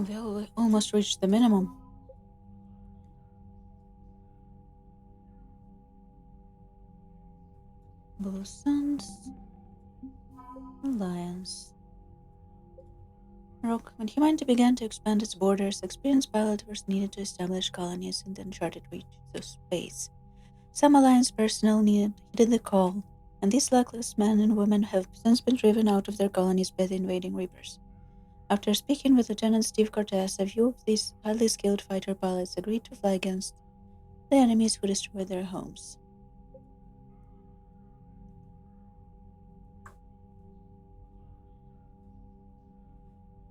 We almost reached the minimum. Blue Suns. Alliance. Rock. When humanity began to expand its borders, experienced pilots needed to establish colonies in the uncharted reaches of space. Some Alliance personnel heeded the call, and these luckless men and women have since been driven out of their colonies by the invading Reapers. After speaking with Lieutenant Steve Cortez, a few of these highly skilled fighter pilots agreed to fly against the enemies who destroyed their homes.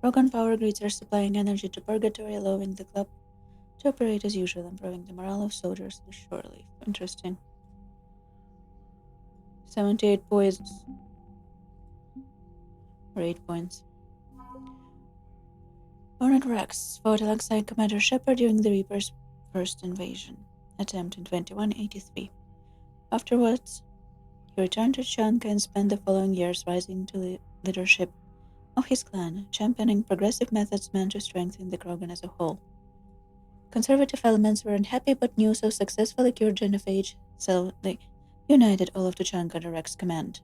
Rogan power grids are supplying energy to Purgatory, allowing the club to operate as usual, improving the morale of soldiers in shore leave. Interesting. 78 points. Or 8 points. Hornet Rex fought alongside Commander Shepard during the Reaper's first invasion attempt in 2183. Afterwards, he returned to Chanka and spent the following years rising to the leadership of his clan, championing progressive methods meant to strengthen the Krogan as a whole. Conservative elements were unhappy, but news of successfully cured genophage, so they united all of Tuchanka under Rex's command.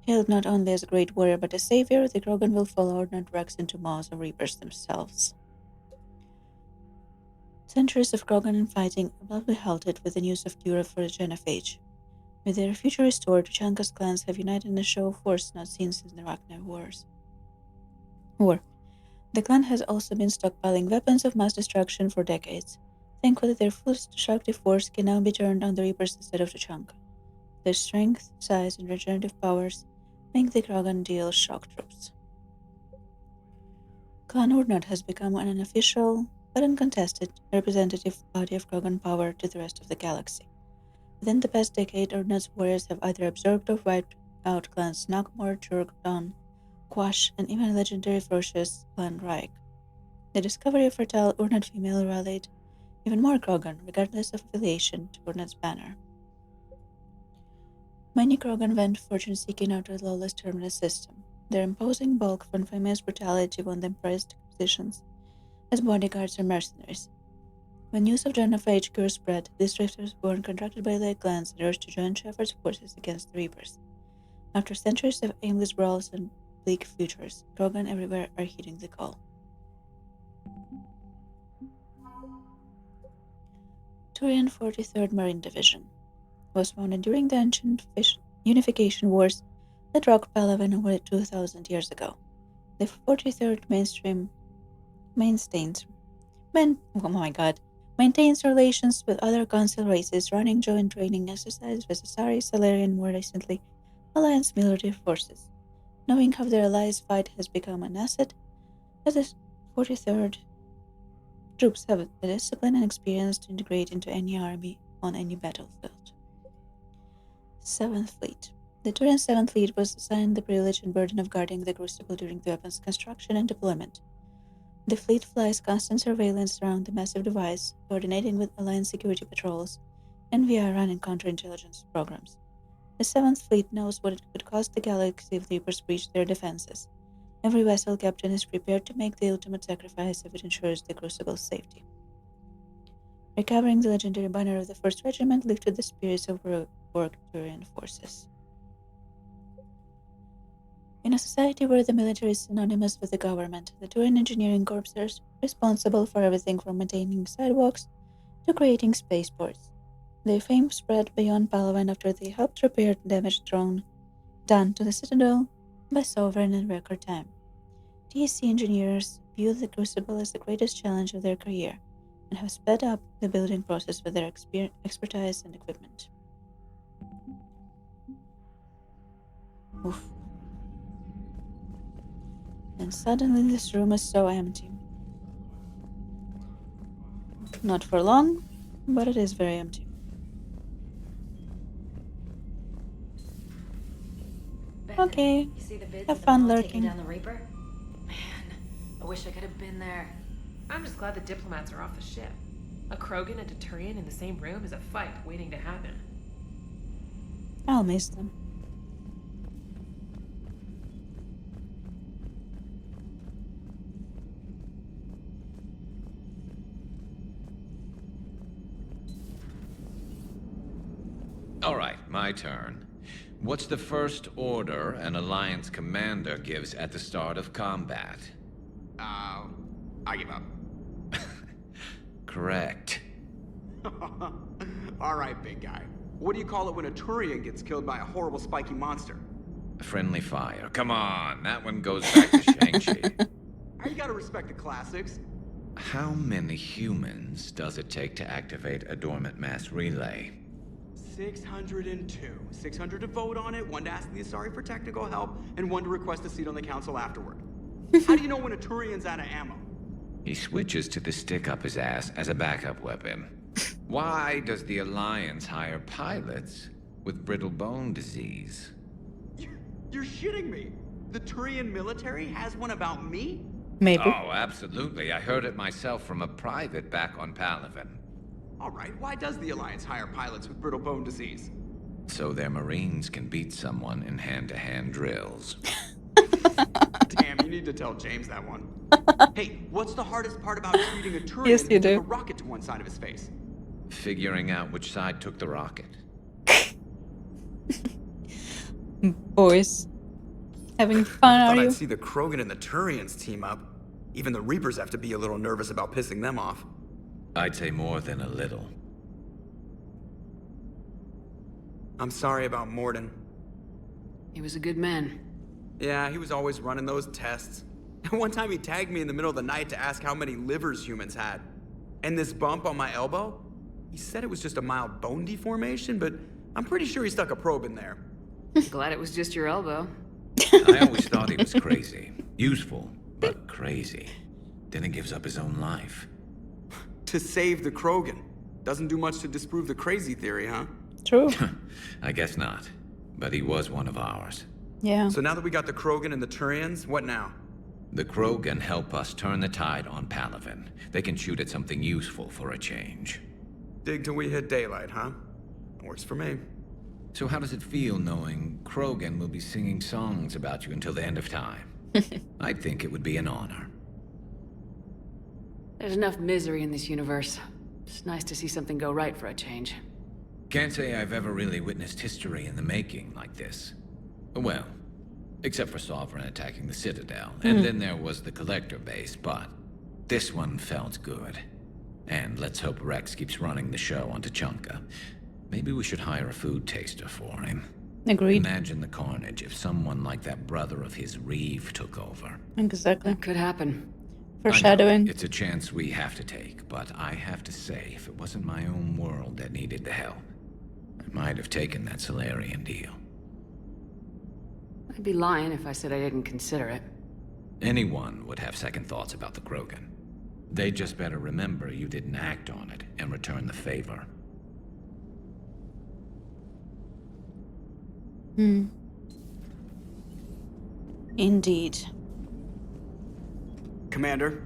Hailed not only as a great warrior but a savior, the Krogan will follow Hornet Rex into maws of Reapers themselves. Centuries of Krogan infighting abruptly halted with the news of cure for the genophage. With their future restored, Tuchanka's clans have united in a show of force not seen since the Ragnar Wars. The clan has also been stockpiling weapons of mass destruction for decades. Thankfully, their full destructive force can now be turned on the Reapers instead of Tuchanka. Their strength, size, and regenerative powers make the Krogan deal shock troops. Clan Urnot has become an unofficial, but uncontested, representative body of Krogan power to the rest of the galaxy. Within the past decade, Urnot's warriors have either absorbed or wiped out clans Nagmor, Turkdon, Quash, and even legendary ferocious clan Raik. The discovery of fertile Urnot female rallied even more Krogan, regardless of affiliation, to Urnot's banner. Many Krogan went fortune-seeking out of the lawless terminus system. Their imposing bulk of infamous brutality won them prized positions as bodyguards or mercenaries. When news of genophage cure spread, these drifters were contracted by their clans and urged to join Shepard's forces against the Reapers. After centuries of aimless brawls and bleak futures, Krogan everywhere are heeding the call. Turian 43rd Marine Division was founded during the ancient Unification Wars that rocked Palawan over 2,000 years ago. The 43rd maintains relations with other council races, running joint training exercises with Asari, Salarian, and more recently, Alliance military forces. Knowing how their allies fight has become an asset, as the 43rd troops have the discipline and experience to integrate into any army on any battlefield. 7th Fleet. The Turian 7th Fleet was assigned the privilege and burden of guarding the Crucible during the weapons construction and deployment. The fleet flies constant surveillance around the massive device, coordinating with Alliance security patrols and VR and counterintelligence programs. The 7th Fleet knows what it could cost the galaxy if the Reapers breach their defenses. Every vessel captain is prepared to make the ultimate sacrifice if it ensures the Crucible's safety. Recovering the legendary banner of the 1st Regiment lifted the spirits of work Turian forces. In a society where the military is synonymous with the government, the Turian Engineering Corps are responsible for everything from maintaining sidewalks to creating spaceports. Their fame spread beyond Palawan after they helped repair damage done to the Citadel by Sovereign in record time. TEC engineers view the Crucible as the greatest challenge of their career and have sped up the building process with their expertise and equipment. Oof. And suddenly this room is so empty. Not for long, but it is very empty. Okay, you see the bids have at the fun mall lurking. taking down the Reaper? Man, I wish I could have been there. I'm just glad the diplomats are off the ship. A Krogan and a Turian in the same room is a fight waiting to happen. I'll miss them. All right, my turn. What's the first order an Alliance commander gives at the start of combat? I give up. Correct. All right, big guy. What do you call it when a Turian gets killed by a horrible spiky monster? Friendly fire. Come on, that one goes back to Shang-Chi. You gotta respect the classics. How many humans does it take to activate a dormant mass relay? 602. 600 to vote on it, 1 to ask the Asari for technical help, and 1 to request a seat on the council afterward. How do you know when a Turian's out of ammo? He switches to the stick up his ass as a backup weapon. Why does the Alliance hire pilots with brittle bone disease? You're shitting me. The Turian military has one about me? Maybe. Oh, absolutely. I heard it myself from a private back on Palaven. All right, why does the Alliance hire pilots with brittle bone disease? So their Marines can beat someone in hand-to-hand drills. Damn, you need to tell James that one. Hey, what's the hardest part about treating a Turian Yes, you who took do. a rocket to one side of his face? Figuring out which side took the rocket. Boys. Having fun, I are thought you? I'd see the Krogan and the Turians team up. Even the Reapers have to be a little nervous about pissing them off. I'd say more than a little. I'm sorry about Morden. He was a good man. Yeah, he was always running those tests. And one time he tagged me in the middle of the night to ask how many livers humans had. And this bump on my elbow? He said it was just a mild bone deformation, but I'm pretty sure he stuck a probe in there. Glad it was just your elbow. I always thought he was crazy. Useful, but crazy. Then he gives up his own life. To save the Krogan. Doesn't do much to disprove the crazy theory, huh? True. I guess not. But he was one of ours. Yeah. So now that we got the Krogan and the Turians, what now? The Krogan help us turn the tide on Palaven. They can shoot at something useful for a change. Dig till we hit daylight, huh? Works for me. So how does it feel knowing Krogan will be singing songs about you until the end of time? I think it would be an honor. There's enough misery in this universe. It's nice to see something go right for a change. Can't say I've ever really witnessed history in the making like this. Well, except for Sovereign attacking the Citadel, and then there was the Collector base, but this one felt good. And let's hope Rex keeps running the show on Tachanka. Maybe we should hire a food taster for him. Agreed. Imagine the carnage if someone like that brother of his Reeve took over. Exactly. That could happen. I know, Foreshadowing. it's a chance we have to take, but I have to say, if it wasn't my own world that needed the help, I might have taken that Solarian deal. I'd be lying if I said I didn't consider it. Anyone would have second thoughts about the Krogan. They just better remember you didn't act on it and return the favor. Indeed. Commander?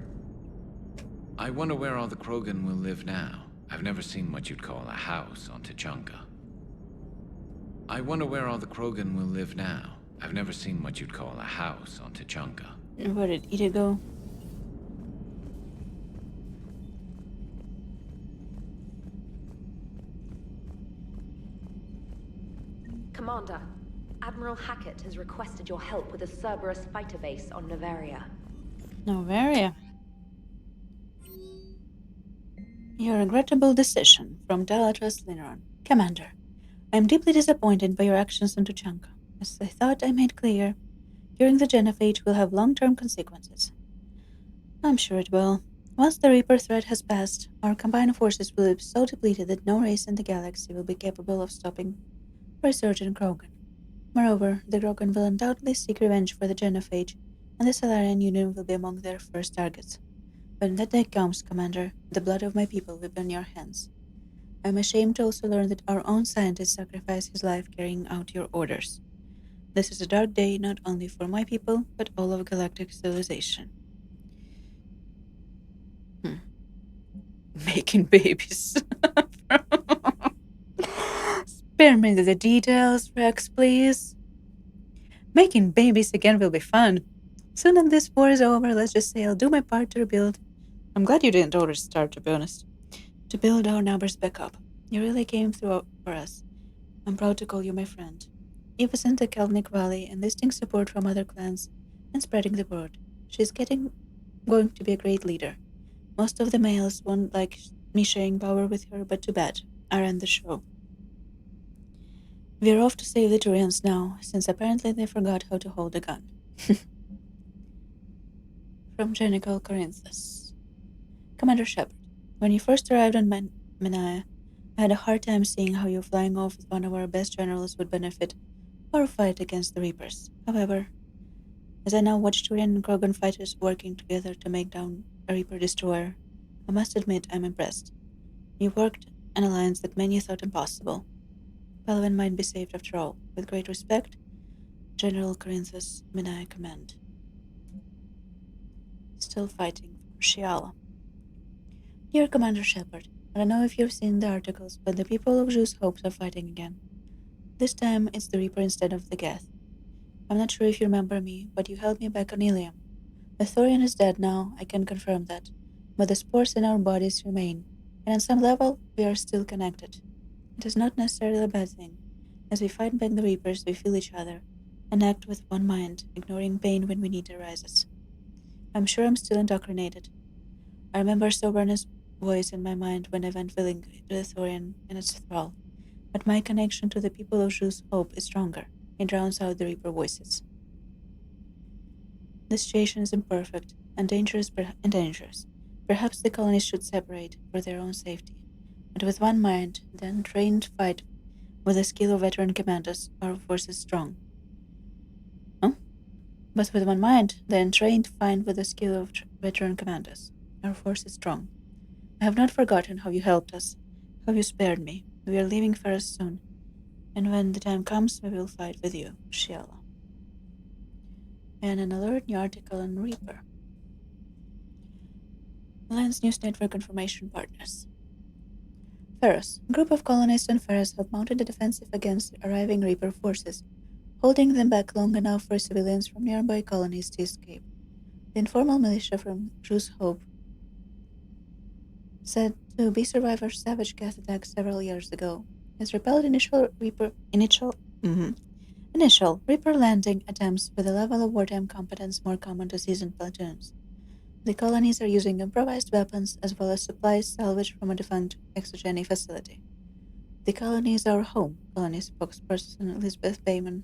I wonder where all the Krogan will live now. I've never seen what you'd call a house on Tachanka. I wonder where all the Krogan will live now. I've never seen what you'd call a house on Tachanka. Where did Ida go? Commander, Admiral Hackett has requested your help with a Cerberus fighter base on Novaria. Novaria. Your regrettable decision from Dalatras Lineron. Commander, I am deeply disappointed by your actions on Tuchanka. As I thought I made clear, during the genophage will have long-term consequences. I'm sure it will. Once the Reaper threat has passed, our combined forces will be so depleted that no race in the galaxy will be capable of stopping resurgent Krogan. Moreover, the Krogan will undoubtedly seek revenge for the genophage, and the Solarian Union will be among their first targets. When that day comes, Commander, the blood of my people will be on your hands. I am ashamed to also learn that our own scientist sacrificed his life carrying out your orders. This is a dark day not only for my people, but all of galactic civilization. Making babies. Spare me the details, Rex, please. Making babies again will be fun. Soon as this war is over, let's just say I'll do my part to rebuild. I'm glad you didn't already start, to be honest. To build our numbers back up. You really came through for us. I'm proud to call you my friend. Eve is in the Kelvnik Valley enlisting support from other clans and spreading the word. She's going to be a great leader. Most of the males won't like me sharing power with her, but too bad. I ran the show. We're off to save the Turians now, since apparently they forgot how to hold a gun. From Genical Corinthus. Commander Shepard, when you first arrived on Menaya, I had a hard time seeing how you flying off with one of our best generals would benefit our fight against the Reapers. However, as I now watch Turian and Krogan fighters working together to make down a Reaper destroyer, I must admit I'm impressed. You worked an alliance that many thought impossible. Palvin might be saved after all. With great respect, General Corinthus, Menaya Command. Still fighting for Shiala. Dear Commander Shepard, I don't know if you've seen the articles, but the people of Zeus Hopes are fighting again. This time it's the Reaper instead of the Geth. I'm not sure if you remember me, but you held me back on Ilium. The Thorian is dead now, I can confirm that, but the spores in our bodies remain, and on some level we are still connected. It is not necessarily a bad thing. As we fight back the Reapers, we feel each other, and act with one mind, ignoring pain when we need arises. I'm sure I'm still indoctrinated. I remember Soberna's voice in my mind when I went willingly to the Thorian and its thrall, but my connection to the people of Zeus Hope is stronger. It drowns out the Reaper voices. The situation is imperfect and dangerous. Perhaps the colonies should separate for their own safety. But with one mind, the untrained fight with the skill of veteran commanders, our force is strong. But with one mind, the untrained fight with the skill of veteran commanders, our force is strong. I have not forgotten how you helped us, how you spared me. We are leaving Ferris soon, and when the time comes, we will fight with you, Shiala. And an alert new article on Reaper. Alliance News Network Information Partners. Ferris. A group of colonists on Ferris have mounted a defensive against arriving Reaper forces, holding them back long enough for civilians from nearby colonies to escape. The informal militia from Zeus Hope, said to be survivor savage Geth attacks several years ago, has repelled initial Reaper landing attempts with a level of wartime competence more common to seasoned platoons. The colonies are using improvised weapons as well as supplies salvaged from a defunct exogeny facility. The colony is our home, colony spokesperson Elizabeth Bayman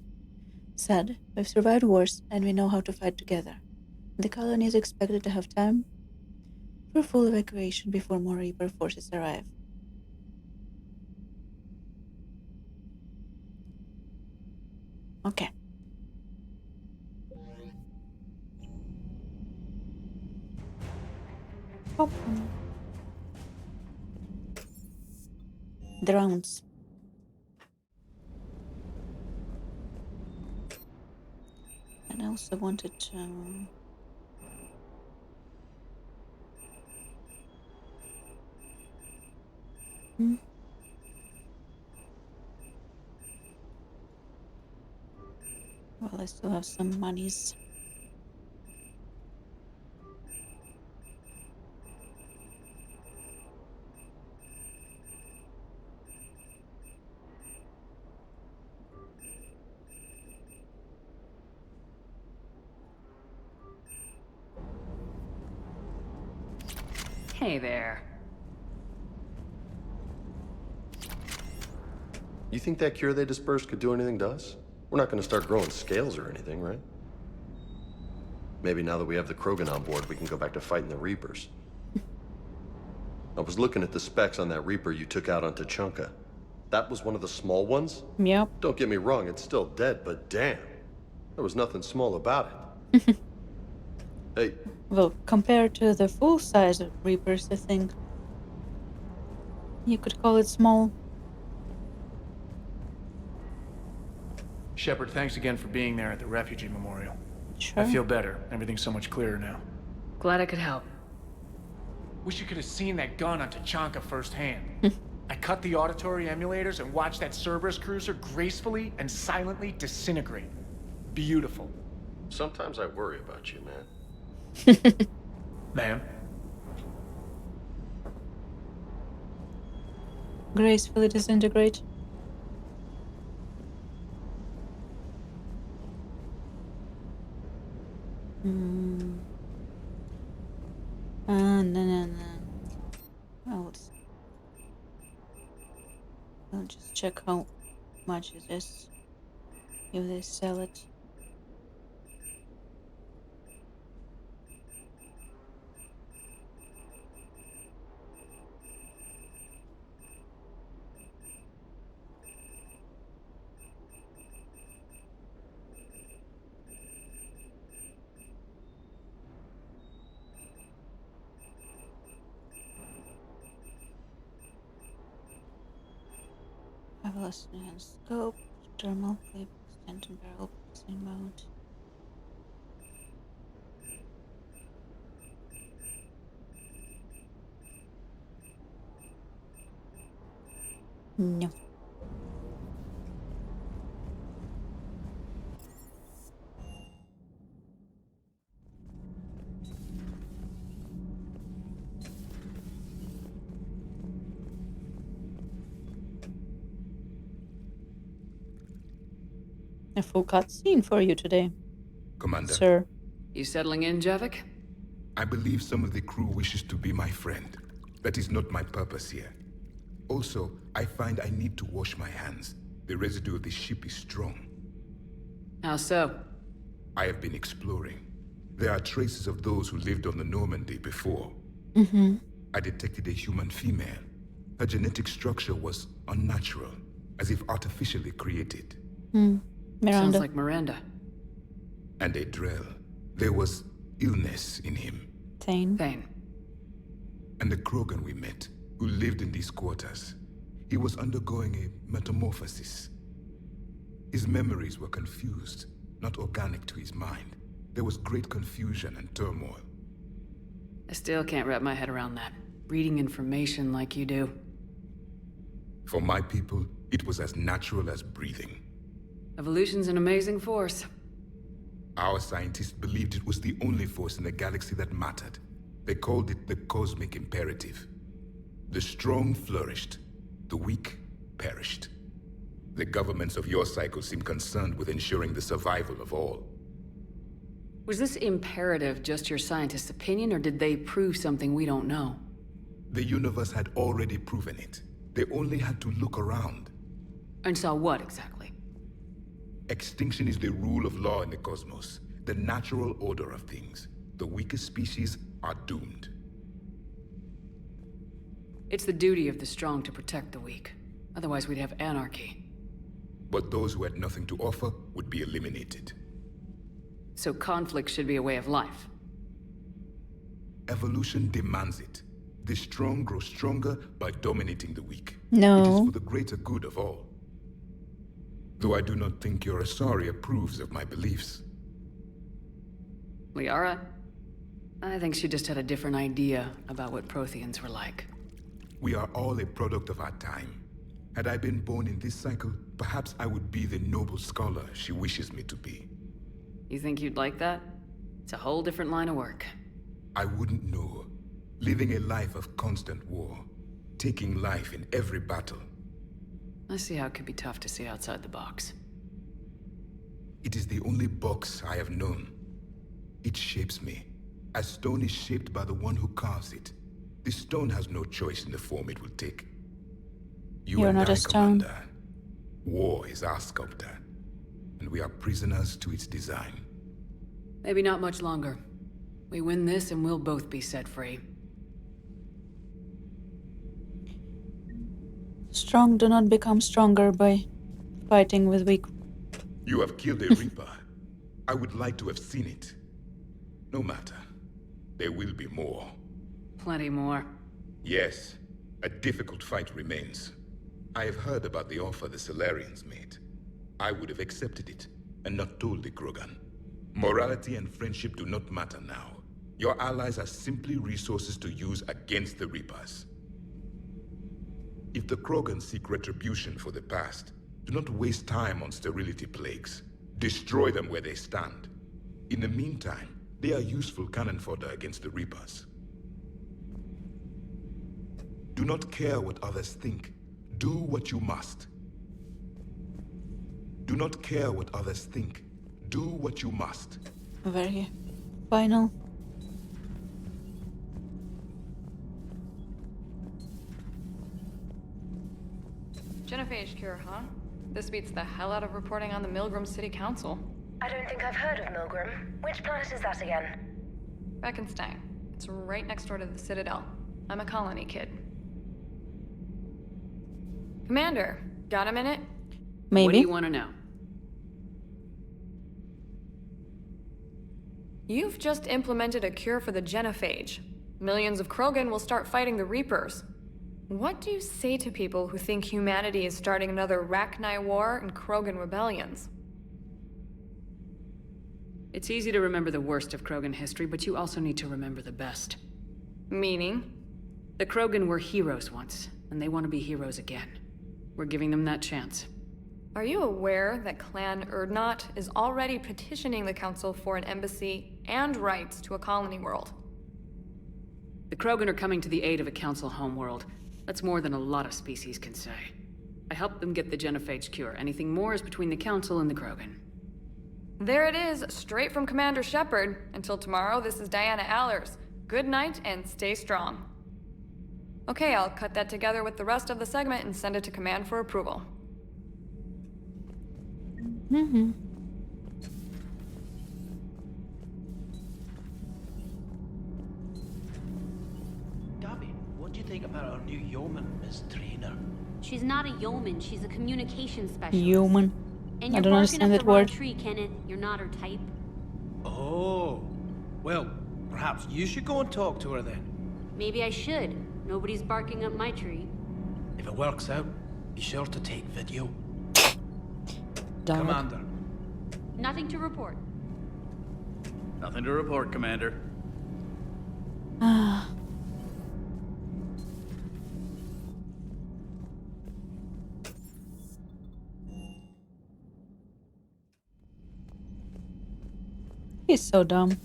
said. We've survived wars and we know how to fight together. The colony is expected to have time for full evacuation before more Reaper forces arrive. Okay. The rounds. And I also wanted to well, I still have some monies. Hey there. You think that cure they dispersed could do anything to us? We're not gonna start growing scales or anything, right? Maybe now that we have the Krogan on board, we can go back to fighting the Reapers. I was looking at the specs on that Reaper you took out on Tachanka. That was one of the small ones? Yep. Don't get me wrong, it's still dead, but damn. There was nothing small about it. Hey. Well, compared to the full-size Reapers, I think you could call it small. Shepard, thanks again for being there at the refugee memorial. Sure. I feel better. Everything's so much clearer now. Glad I could help. Wish you could have seen that gun on Tachanka firsthand. I cut the auditory emulators and watched that Cerberus cruiser gracefully and silently disintegrate. Beautiful. Sometimes I worry about you, man. Ma'am? Gracefully disintegrate. No. I'll just check how much it is if they sell it. Have a lesson in scope, thermal clip, extension barrel, fixing mount. No. A full cutscene for you today, Commander. sir. You settling in, Javik? I believe some of the crew wishes to be my friend. That is not my purpose here. Also, I find I need to wash my hands. The residue of the ship is strong. How so? I have been exploring. There are traces of those who lived on the Normandy before. I detected a human female. Her genetic structure was unnatural, as if artificially created. Sounds like Miranda. And a Drell. There was illness in him. Thane. And the Krogan we met, who lived in these quarters. He was undergoing a metamorphosis. His memories were confused, not organic to his mind. There was great confusion and turmoil. I still can't wrap my head around that. Reading information like you do. For my people, it was as natural as breathing. Evolution's an amazing force. Our scientists believed it was the only force in the galaxy that mattered. They called it the cosmic imperative. The strong flourished, the weak perished. The governments of your cycle seem concerned with ensuring the survival of all. Was this imperative just your scientists' opinion, or did they prove something we don't know? The universe had already proven it. They only had to look around. And saw what, exactly? Extinction is the rule of law in the cosmos, the natural order of things. The weakest species are doomed. It's the duty of the strong to protect the weak. Otherwise we'd have anarchy. But those who had nothing to offer would be eliminated. So conflict should be a way of life. Evolution demands it. The strong grow stronger by dominating the weak. No. It is for the greater good of all. Though I do not think your Asari approves of my beliefs. Liara? I think she just had a different idea about what Protheans were like. We are all a product of our time. Had I been born in this cycle, perhaps I would be the noble scholar she wishes me to be. You think you'd like that? It's a whole different line of work. I wouldn't know. Living a life of constant war. Taking life in every battle. I see how it could be tough to see outside the box. It is the only box I have known. It shapes me, as stone is shaped by the one who carves it. The stone has no choice in the form it will take. You're and not I, a stone. Commander. War is our sculptor, and we are prisoners to its design. Maybe not much longer. We win this and we'll both be set free. Strong do not become stronger by fighting with weak. You have killed a Reaper. I would like to have seen it. No matter. There will be more. Plenty more. Yes, a difficult fight remains. I have heard about the offer the Solarians made. I would have accepted it, and not told the Krogan. Morality and friendship do not matter now. Your allies are simply resources to use against the Reapers. If the Krogan seek retribution for the past, do not waste time on sterility plagues. Destroy them where they stand. In the meantime, they are useful cannon fodder against the Reapers. Do not care what others think. Do what you must. Do not care what others think. Do what you must. Very final. Genophage cure, huh? This beats the hell out of reporting on the Milgram City Council. I don't think I've heard of Milgram. Which planet is that again? Beckenstein. It's right next door to the Citadel. I'm a colony kid. Commander, got a minute? Maybe. What do you want to know? You've just implemented a cure for the genophage. Millions of Krogan will start fighting the Reapers. What do you say to people who think humanity is starting another Rachni War and Krogan rebellions? It's easy to remember the worst of Krogan history, but you also need to remember the best. Meaning? The Krogan were heroes once, and they want to be heroes again. We're giving them that chance. Are you aware that Clan Urdnot is already petitioning the Council for an embassy and rights to a colony world? The Krogan are coming to the aid of a Council homeworld. That's more than a lot of species can say. I helped them get the genophage cure. Anything more is between the Council and the Krogan. There it is, straight from Commander Shepard. Until tomorrow, this is Diana Allers. Good night and stay strong. Okay, I'll cut that together with the rest of the segment and send it to Command for approval. Gabby, what do you think about our new yeoman, Miss Trainer? She's not a yeoman, she's a communication specialist. Yeoman. And I you're don't barking understand up that the wrong word. tree, Kenneth. You're not her type. Oh, well, perhaps you should go and talk to her then. Maybe I should. Nobody's barking up my tree. If it works out, be sure to take video. Dog. Commander. Nothing to report. Nothing to report, Commander. Ah. He's so dumb.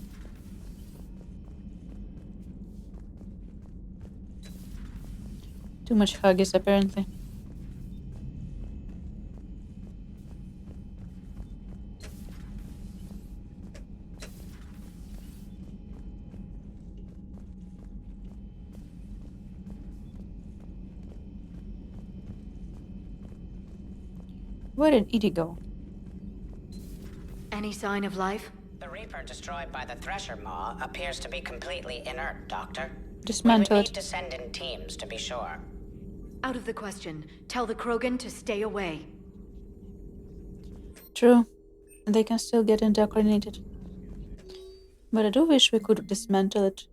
Too much huggies, apparently. Where did Edie go? Any sign of life? The Reaper destroyed by the Thresher Maw appears to be completely inert, Doctor. Dismantled. We would need to send in teams to be sure. Out of the question. Tell the Krogan to stay away. True. They can still get indoctrinated. But I do wish we could dismantle it.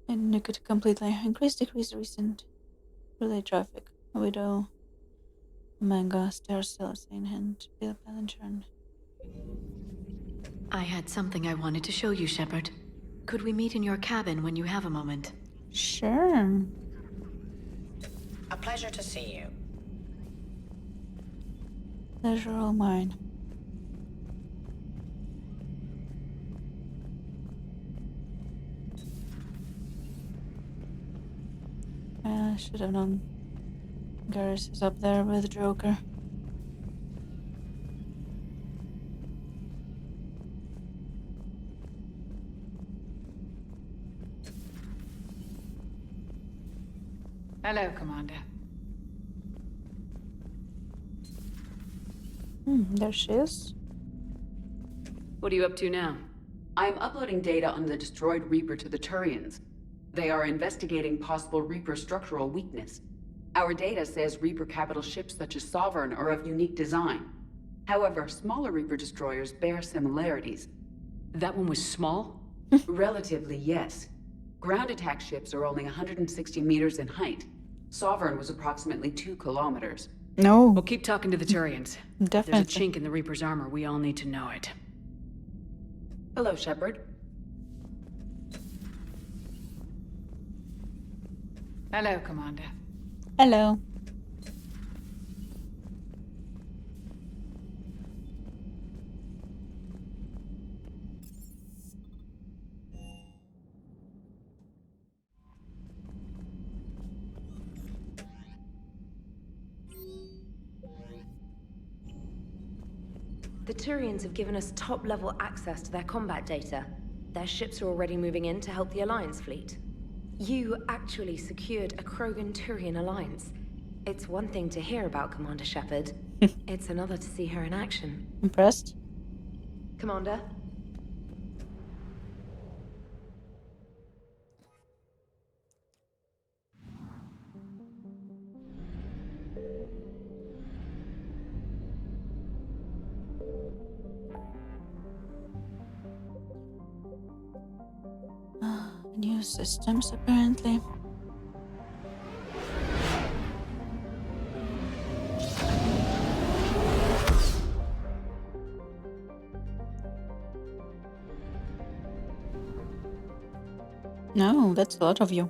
And you could completely decrease recent relay traffic. Widow, Manga, Star Cells, and Bill Palanchern. I had something I wanted to show you, Shepard. Could we meet in your cabin when you have a moment? Sure. A pleasure to see you. Pleasure all mine. I should have known Garrus is up there with Joker. Hello, Commander. There she is. What are you up to now? I'm uploading data on the destroyed Reaper to the Turians. They are investigating possible Reaper structural weakness. Our data says Reaper capital ships such as Sovereign are of unique design. However, smaller Reaper destroyers bear similarities. That one was small? Relatively, yes. Ground attack ships are only 160 meters in height. Sovereign was approximately 2 kilometers. No. We'll keep talking to the Turians. Definitely. There's a chink in the Reaper's armor. We all need to know it. Hello, Shepard. Hello, Commander. Hello. The Turians have given us top-level access to their combat data. Their ships are already moving in to help the Alliance fleet. You actually secured a Krogan-Turian alliance. It's one thing to hear about Commander Shepard. It's another to see her in action. Impressed? Commander? New systems, apparently. No, that's a lot of you.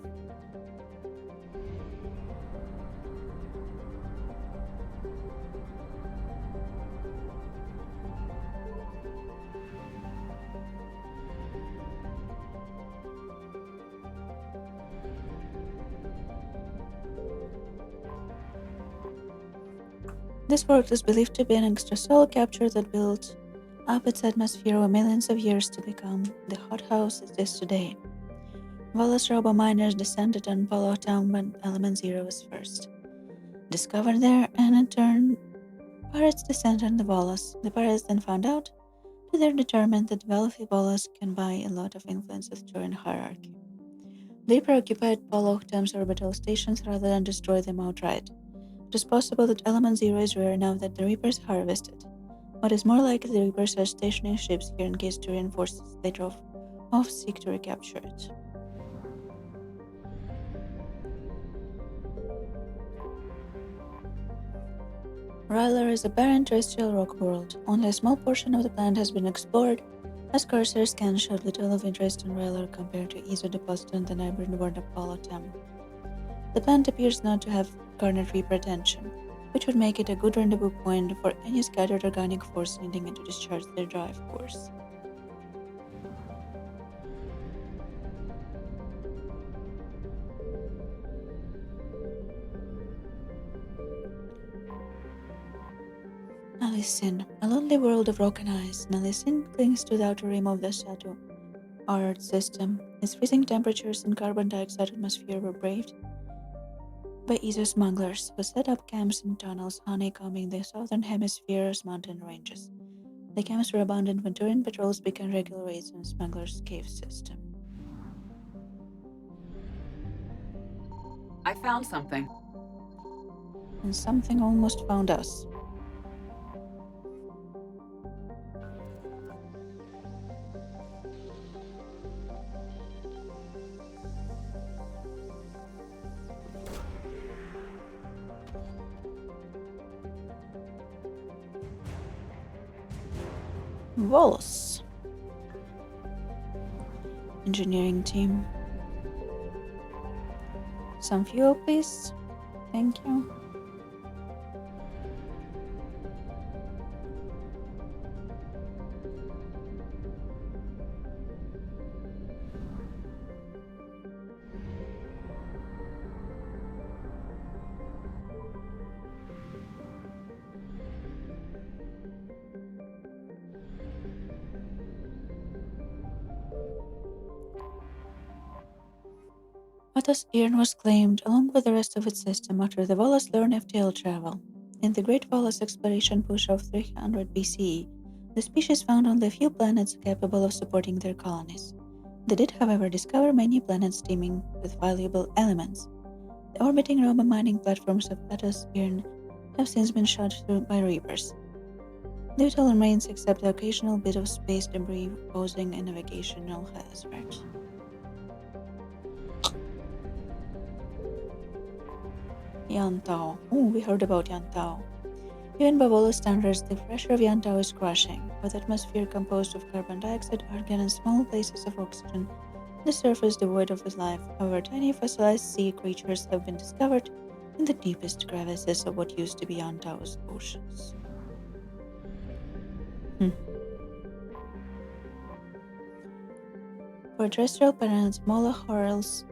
This work is believed to be an extrasolar capture that built up its atmosphere over millions of years to become the hothouse it is today. Valor's robo-miners descended on Valor town when Element Zero was first discovered there, and in turn, pirates descended on the Valos. The pirates then found out, to their determined, that wealthy Valos can buy a lot of influence with Turian hierarchy. They preoccupied Valor town's orbital stations rather than destroy them outright. It is possible that Element Zero is rare enough that the Reapers harvest it. What is more likely, the Reapers are stationing ships here in case Turian forces they drove off seek to recapture it. Valor is a barren terrestrial rock world. Only a small portion of the planet has been explored, as cursory scans showed little of interest in Valor compared to Iso deposit on the neighboring world of Palotam. The planet appears not to have garnered Reaper attention, which would make it a good rendezvous point for any scattered organic force needing it to discharge their drive course. Nalisin, a lonely world of rock and ice. Nalisin clings to the outer rim of the Sato, our Earth system. Its freezing temperatures and carbon dioxide atmosphere were braved by Iso smugglers who set up camps and tunnels honeycombing the southern hemisphere's mountain ranges. The camps were abandoned when Turian patrols began regular raids on smugglers' cave system. I found something. And something almost found us. Volos. Engineering team. Some fuel, please. Thank you. Vatos Earn was claimed along with the rest of its system after the Volos learned FTL travel. In the Great Volos exploration push of 300 BCE, the species found only a few planets capable of supporting their colonies. They did, however, discover many planets teeming with valuable elements. The orbiting robo mining platforms of Vatos Earn have since been shot through by Reapers. Little remains except the occasional bit of space debris posing a navigational hazard. Yantao. Oh, we heard about Yantao. Even by Volos standards, the pressure of Yantao is crushing. With atmosphere composed of carbon dioxide, argon, and small places of oxygen, the surface devoid of life. However, tiny fossilized sea creatures have been discovered in the deepest crevices of what used to be Yantao's oceans. For terrestrial planets, smaller hurdles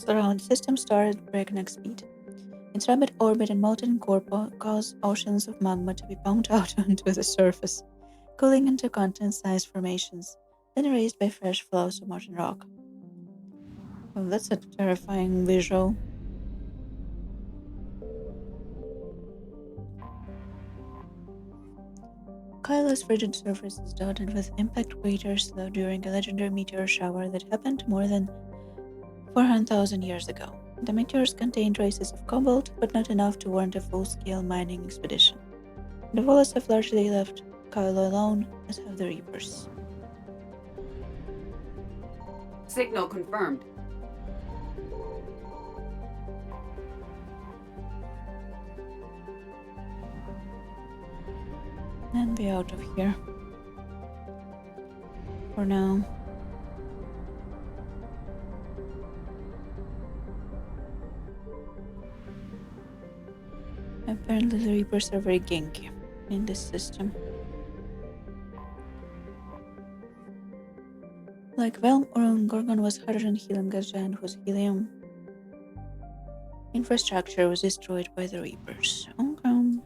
around the system started at breakneck speed. Its rapid orbit and molten core cause oceans of magma to be pumped out onto the surface, cooling into continent-sized formations, then erased by fresh flows of molten rock. Well, that's a terrifying visual. Kylo's frigid surface is dotted with impact craters left during a legendary meteor shower that happened more than 400,000 years ago. The meteors contain traces of cobalt, but not enough to warrant a full-scale mining expedition. The Valors have largely left Kylo alone, as have the Reapers. Signal confirmed. And be out of here. For now. Apparently the Reapers are very ganky in this system. Like Valor, Gorgon was hydrogen helium gas giant whose helium infrastructure was destroyed by the Reapers. Okay.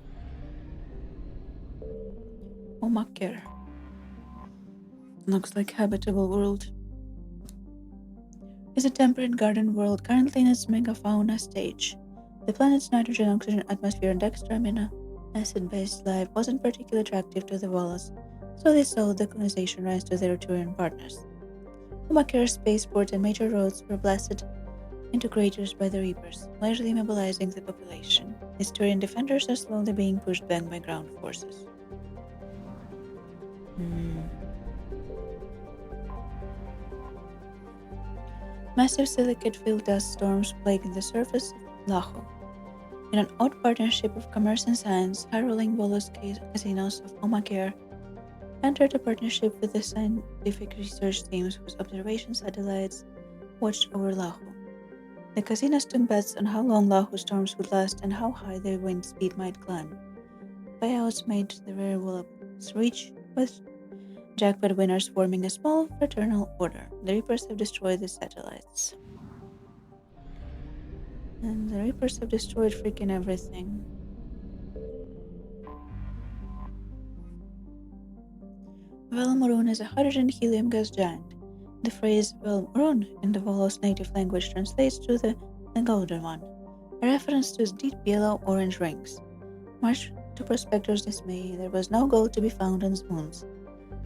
Omakir. Looks like habitable world. Is a temperate garden world currently in its megafauna stage. The planet's nitrogen, oxygen, atmosphere, and extra amino acid-based life wasn't particularly attractive to the Valors, so they sold the colonization rights to their Turian partners. Omakir's spaceport and major roads were blasted into craters by the Reapers, largely immobilizing the population. Its Turian defenders are slowly being pushed back by ground forces. Massive silicate-filled dust storms plagued the surface of Lahu. In an odd partnership of commerce and science, high-rolling Volos casinos of Omakir entered a partnership with the scientific research teams whose observation satellites watched over Lahu. The casinos took bets on how long Lahu storms would last and how high their wind speed might climb. Buyouts made the rare Volos rich, with jackpot winners forming a small fraternal order. The Reapers have destroyed the satellites. And the Reapers have destroyed freaking everything. Valor is a hydrogen helium gas giant. The phrase Valor in the Volos native language translates to the Golden One, a reference to its deep yellow-orange rings. Much to prospectors' dismay, there was no gold to be found on its moons.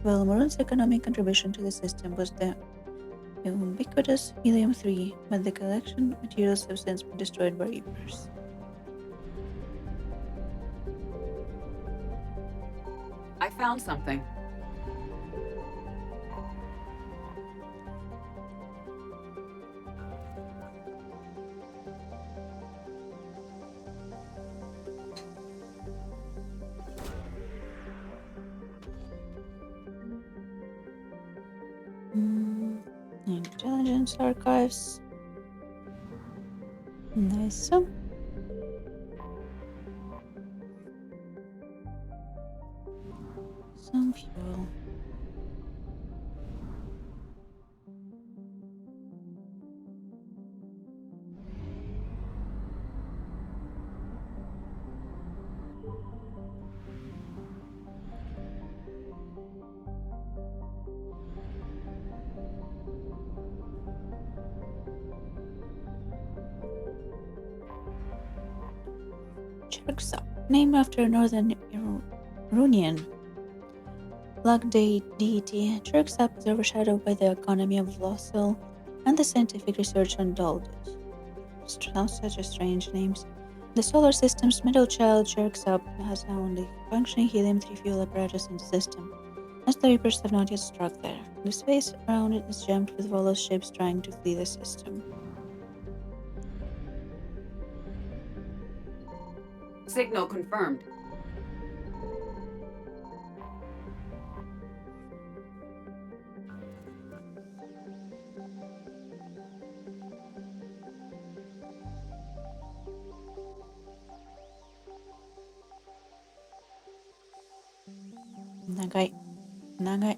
Valor's economic contribution to the system was the ubiquitous helium-3, but the collection materials have since been destroyed by Reapers. I found something. Intelligence archives. Nice. Some fuel. Named after northern Iranian luck deity, Chirksap is overshadowed by the economy of Lossil and the scientific research on Doldus. Such a strange names. The solar system's middle child, Chirksap, has now only functioning helium-3 fuel apparatus in the system, as the Reapers have not yet struck there. The space around it is jammed with Volos ships trying to flee the system. Signal confirmed. Nagai.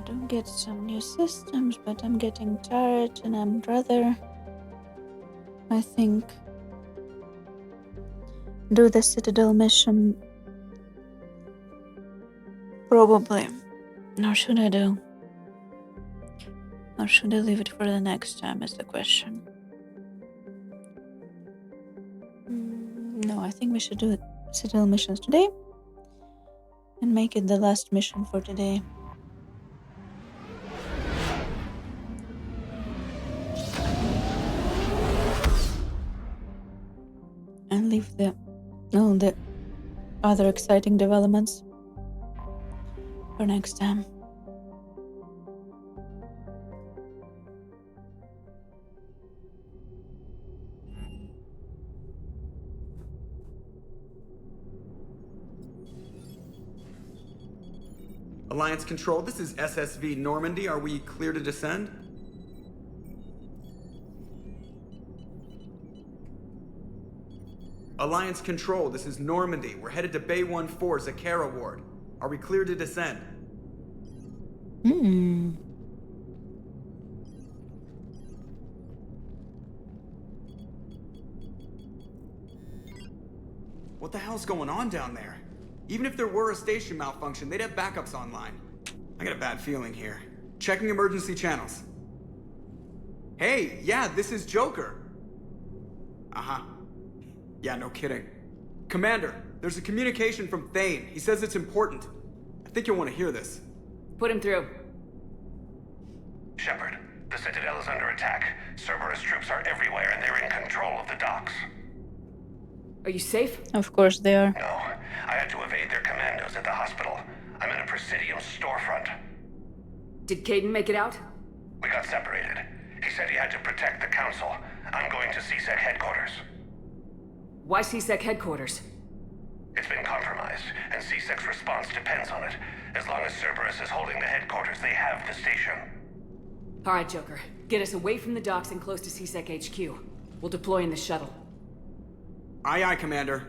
don't get some new systems, but I'm getting tired and I'm rather, I think, do the Citadel mission. Probably. Or should I do? Or should I leave it for the next time is the question. No, I think we should do Citadel missions today and make it the last mission for today. And leave all the other exciting developments for next time. Alliance Control, this is SSV Normandy. Are we clear to descend? Alliance Control, this is Normandy. We're headed to Bay 1-4, Zakara Ward. Are we clear to descend? What the hell's going on down there? Even if there were a station malfunction, they'd have backups online. I got a bad feeling here. Checking emergency channels. Hey, yeah, this is Joker. Uh-huh. Yeah, no kidding. Commander, there's a communication from Thane. He says it's important. I think you'll want to hear this. Put him through. Shepard, the Citadel is under attack. Cerberus troops are everywhere and they're in control of the docks. Are you safe? Of course they are. No, I had to evade their commandos at the hospital. I'm in a Presidium storefront. Did Caden make it out? We got separated. He said he had to protect the Council. I'm going to CSEC headquarters. Why CSEC headquarters? It's been compromised, and CSEC's response depends on it. As long as Cerberus is holding the headquarters, they have the station. All right, Joker. Get us away from the docks and close to CSEC HQ. We'll deploy in the shuttle. Aye, aye, Commander.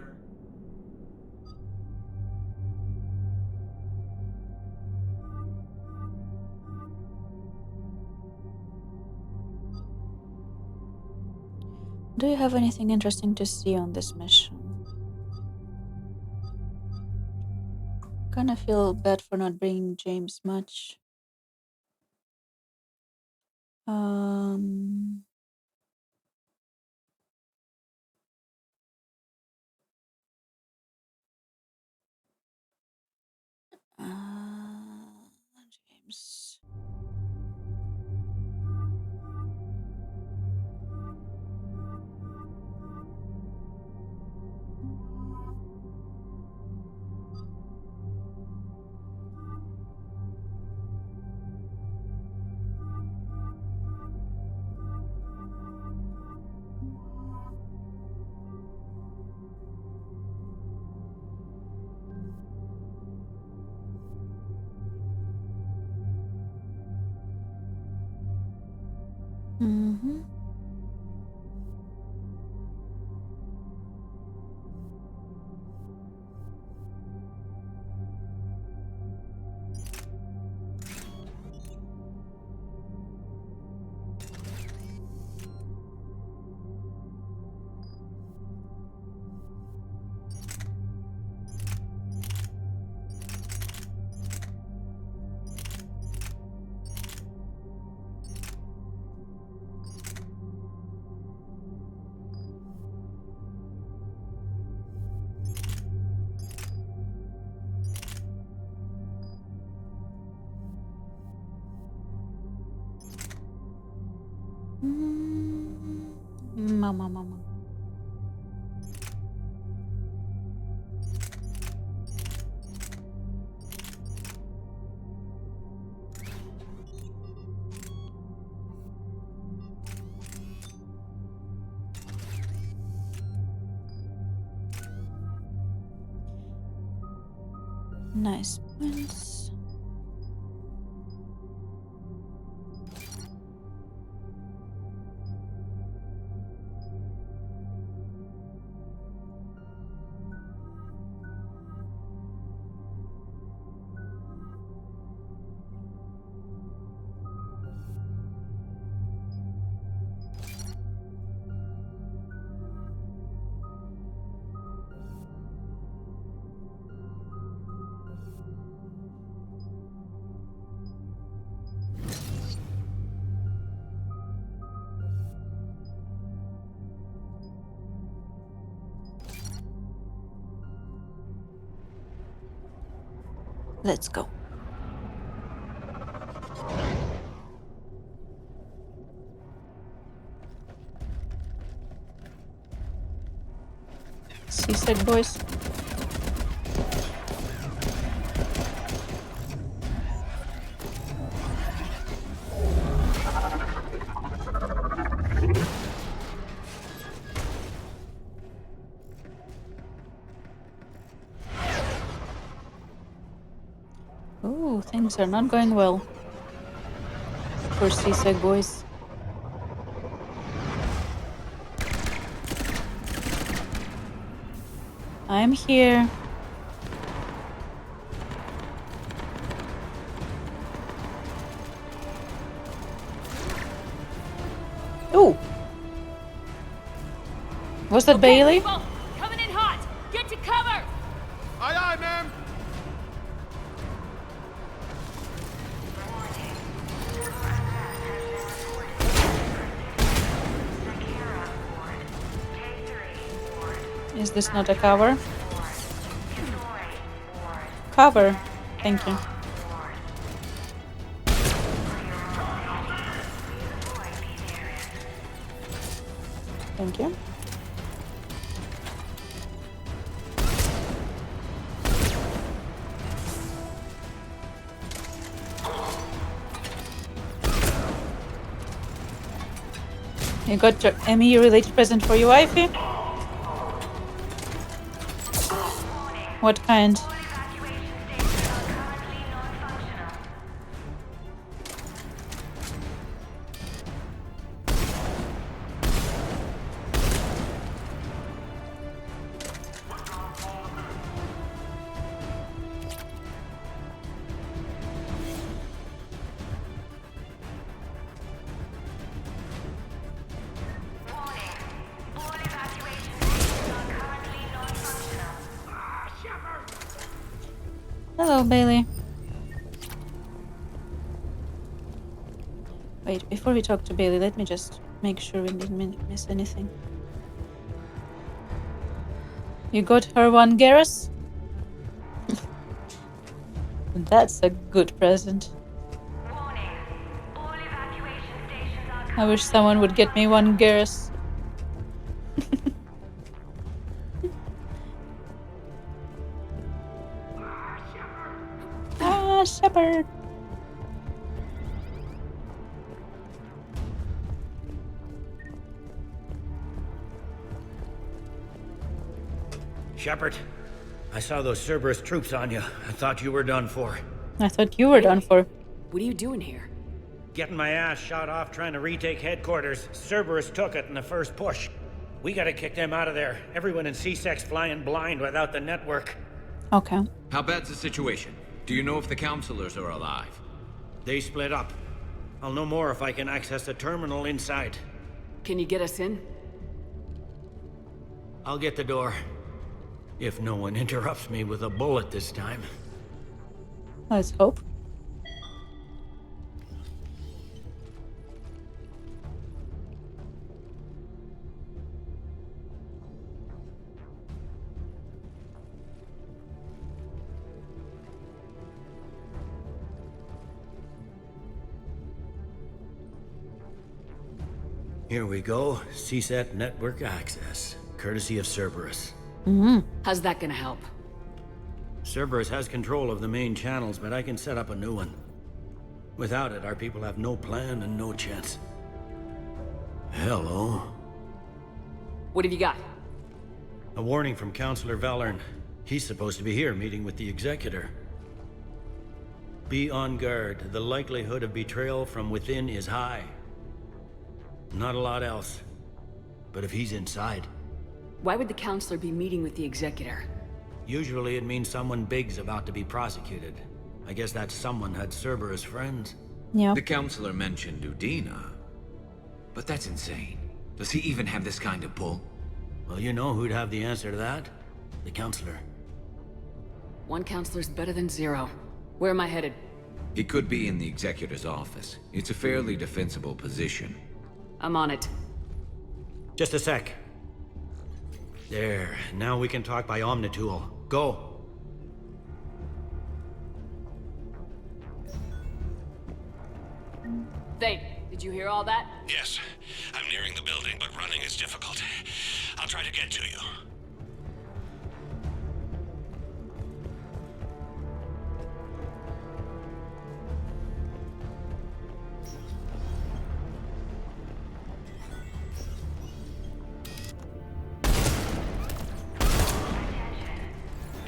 Do you have anything interesting to see on this mission? Kinda feel bad for not bringing James much. James. Mama. Nice points. Let's go. Seasick boys. Ooh, things are not going well for seasick boys. I'm here. Ooh. Was that Bailey? Coming in hot. Get to cover. Aye, aye, ma'am. Is this not a cover? Cover. Thank you. Thank you. You got your ME-related present for your wifey? What kind? Hello, Bailey. Wait, before we talk to Bailey, let me just make sure we didn't miss anything. You got her one Garrus? That's a good present. I wish someone would get me one Garrus. Ah, Shepard. Shepard, I saw those Cerberus troops on you. I thought you were done for. I thought you were done for. What are you doing here? Getting my ass shot off trying to retake headquarters. Cerberus took it in the first push. We gotta kick them out of there. Everyone in C-Sec's flying blind without the network. Okay. How bad's the situation? Do you know if the counselors are alive? They split up. I'll know more if I can access the terminal inside. Can you get us in? I'll get the door. If no one interrupts me with a bullet this time. Let's hope. Here we go. CSAT network access, courtesy of Cerberus. How's that gonna help? Cerberus has control of the main channels, but I can set up a new one. Without it, our people have no plan and no chance. Hello. What have you got? A warning from Counselor Valor. He's supposed to be here meeting with the Executor. Be on guard. The likelihood of betrayal from within is high. Not a lot else. But if he's inside... Why would the Counselor be meeting with the Executor? Usually it means someone big's about to be prosecuted. I guess that someone had Cerberus friends. Yeah. The Counselor mentioned Udina. But that's insane. Does he even have this kind of pull? Well, you know who'd have the answer to that? The Counselor. One Counselor's better than zero. Where am I headed? He could be in the Executor's office. It's a fairly defensible position. I'm on it. Just a sec. There, now we can talk by Omnitool. Go! Thane, did you hear all that? Yes. I'm nearing the building, but running is difficult. I'll try to get to you.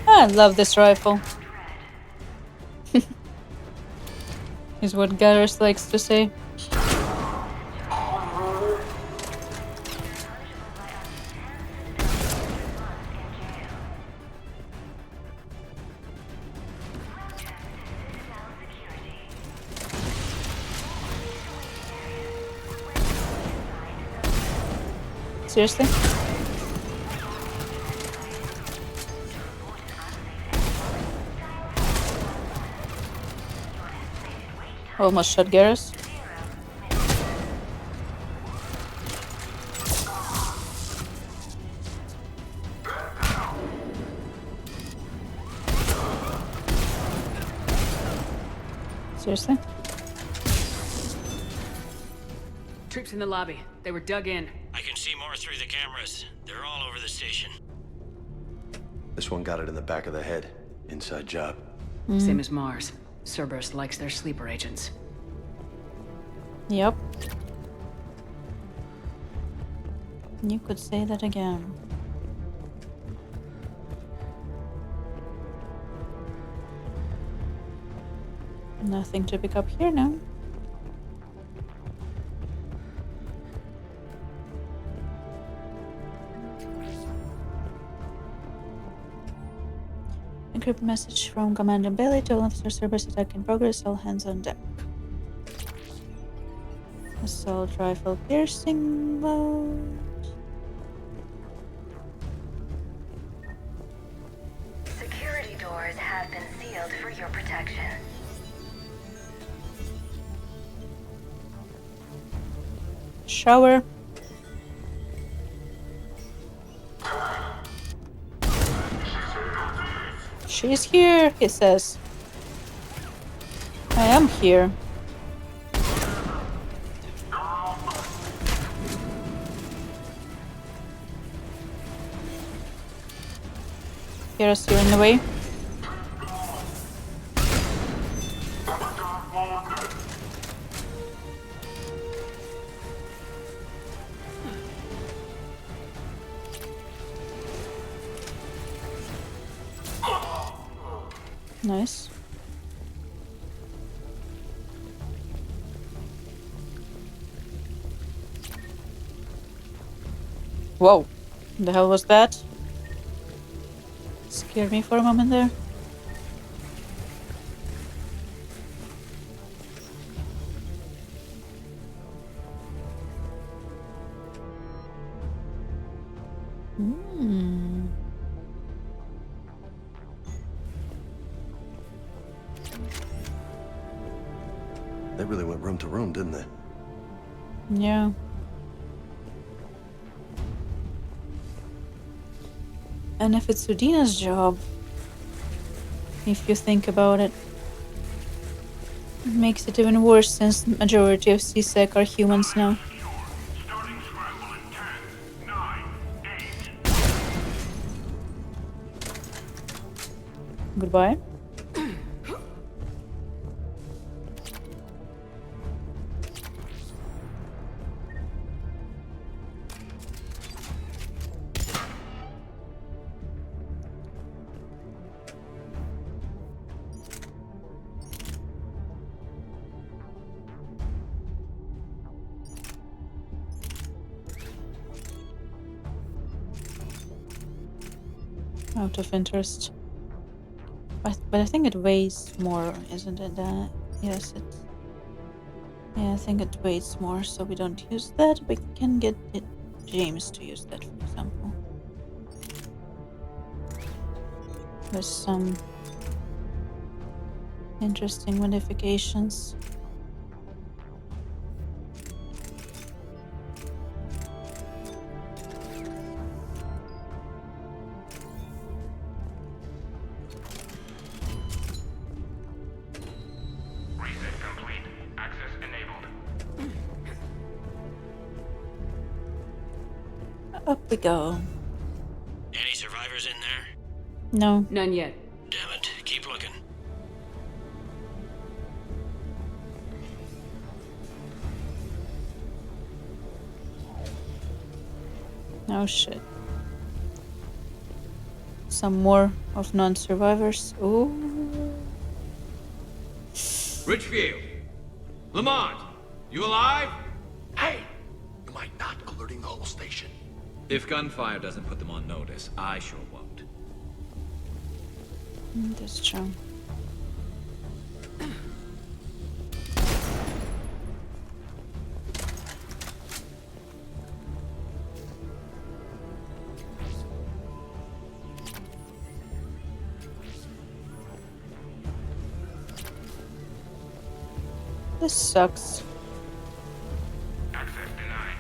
I love this rifle. Is what Garrus likes to say. Seriously? Almost shot Garrus. Seriously? Troops in the lobby. They were dug in. I can see more through the cameras. They're all over the station. This one got it in the back of the head. Inside job. Same as Mars. Cerberus likes their sleeper agents. Yep. You could say that again. Nothing to pick up here now. Encrypted message from Commander Bailey to all officers. Cerberus attack in progress. All hands on deck. Assault rifle piercing mode. Security doors have been sealed for your protection. Shower. She's here, he says. I am here. Garrus, you're in the way. Nice. Whoa, the hell was that? Scared me for a moment there. They really went room to room, didn't they? Yeah. And if it's Udina's job, if you think about it, it makes it even worse since the majority of CSEC are humans now. Goodbye. Out of interest. But I think it weighs more, isn't it? Yes, it. Yeah, I think it weighs more, so we don't use that. We can get James to use that, for example. There's some interesting modifications. Up we go. Any survivors in there? No. None yet. Damn it. Keep looking. Oh shit. Some more of non-survivors. Ooh. Richfield! Lamont! You alive? Hey! You mind not alerting the whole station? If gunfire doesn't put them on notice, I sure won't. That's true. This sucks. Access denied.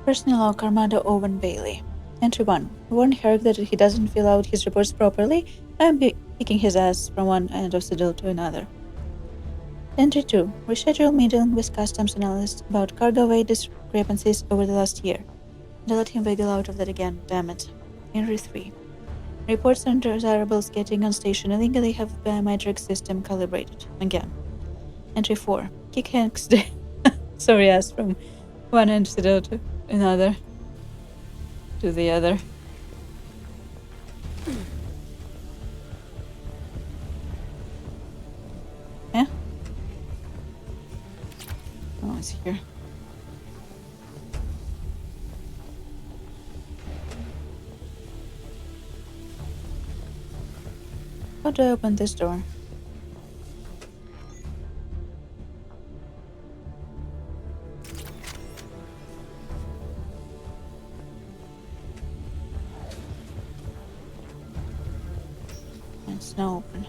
Personnel log Armando Owen Bailey. Entry 1. Warn Herrick that if he doesn't fill out his reports properly, I am kicking his ass from one end of the deal to another. Entry 2. Reschedule meeting with customs analyst about cargo weight discrepancies over the last year. They let him wiggle out of that again, damn it. Entry 3. Reports on undesirables getting on station illegally have biometric system calibrated. Again. Entry 4. Kick Hank's sorry ass from one end to another. To the other. Yeah? Oh, it's here. How do I open this door? It's not open.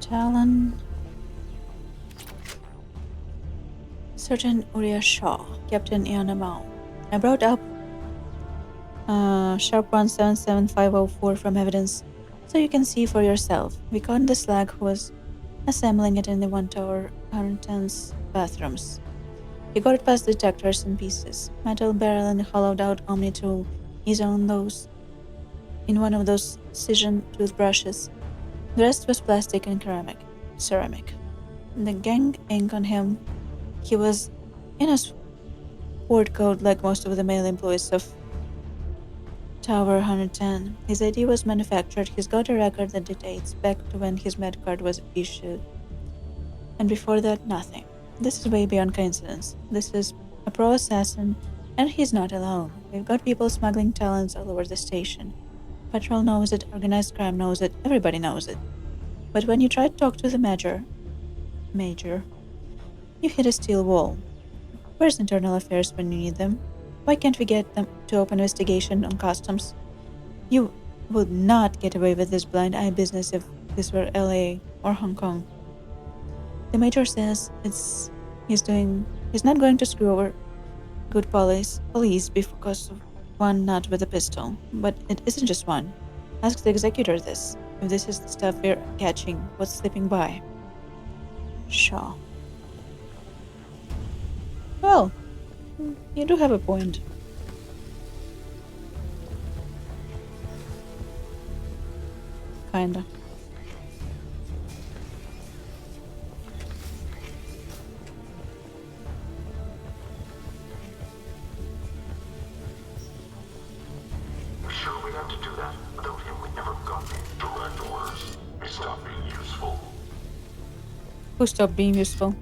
Talon. Sergeant Uriah Shaw, Captain Iana Mao. I brought up Sharp 177504 from evidence, so you can see for yourself. We caught the slag who was assembling it in the one tower 110's bathrooms. He got it past detectors in pieces. Metal barrel and a hollowed out Omni tool is on those in one of those scission toothbrushes. The rest was plastic and ceramic. The gang ink on him. He was in a sport coat like most of the male employees of Tower 110. His ID was manufactured. He's got a record that dates back to when his med card was issued. And before that, nothing. This is way beyond coincidence. This is a pro assassin, and he's not alone. We've got people smuggling talents all over the station. Patrol knows it, organized crime knows it, everybody knows it. But when you try to talk to the Major, you hit a steel wall. Where's internal affairs when you need them? Why can't we get them to open investigation on customs? You would not get away with this blind eye business if this were LA or Hong Kong. The Major says he's not going to screw over good police because of one nut with a pistol. But it isn't just one. Ask the executor this. If this is the stuff we're catching, what's slipping by? Shaw. Well, you do have a point. Kinda. Sure we'd have to do that. Without him, we'd never got the direct orders. He stopped being useful. Who stopped being useful?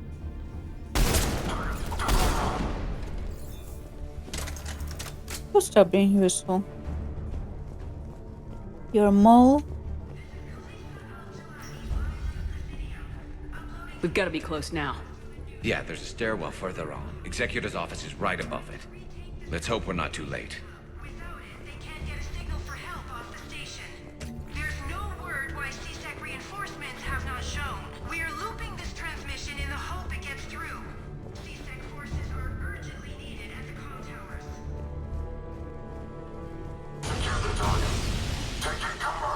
Who stopped being useful? You're a mole? We've got to be close now. Yeah, there's a stairwell further on. Executor's office is right above it. Let's hope we're not too late. Taking cover!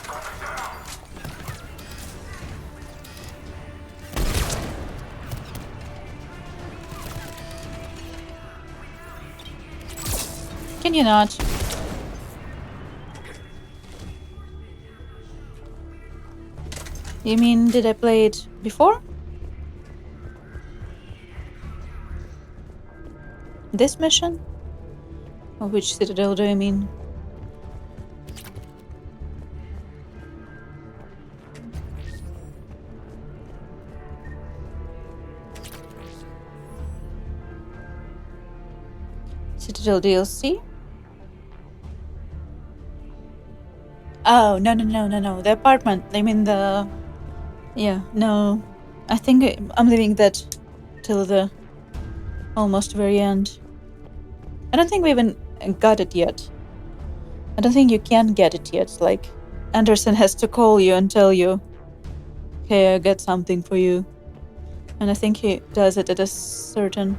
Coming down! Can you not? You mean, did I play it before? This mission? Or which citadel do you mean? Citadel DLC? Oh, no. The apartment. I mean the... Yeah, no. I think I'm leaving that till the almost very end. I don't think we even got it yet. I don't think you can get it yet. Like, Anderson has to call you and tell you, "Hey, I got something for you." And I think he does it at a certain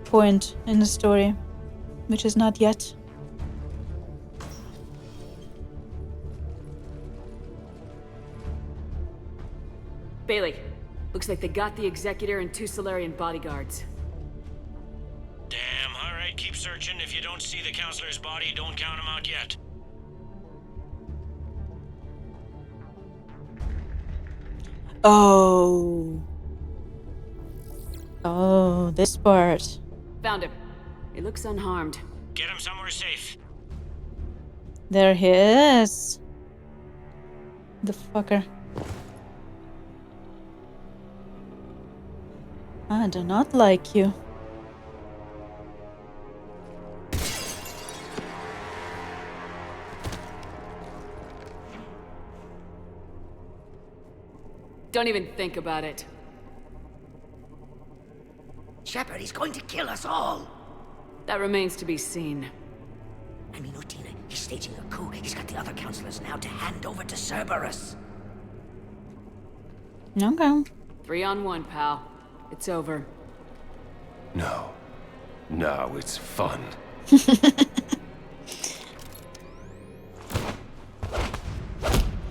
point in the story, which is not yet. Bailey, looks like they got the Executor and 2 Solarian bodyguards. Damn, alright, keep searching. If you don't see the counselor's body, don't count him out yet. Oh, this part. Found him. He looks unharmed. Get him somewhere safe. There he is. The fucker. I do not like you. Don't even think about it. Shepard, he's going to kill us all. That remains to be seen. I mean, Utina, he's staging a coup. He's got the other counselors now to hand over to Cerberus. Okay. 3 on 1, pal. It's over. No, it's fun.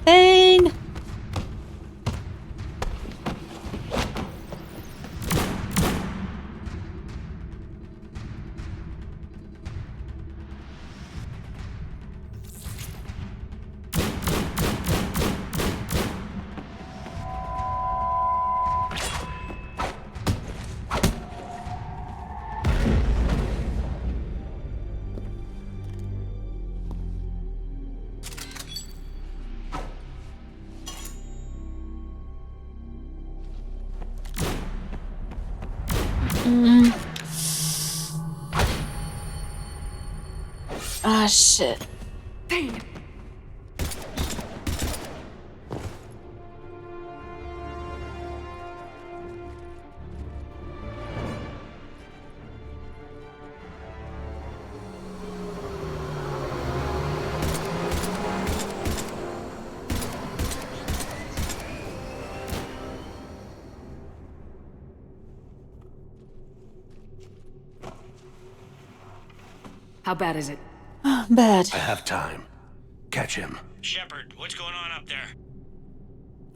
Thane! Ah, shit. Thane! How bad is it? Bad. I have time. Catch him. Shepard, what's going on up there?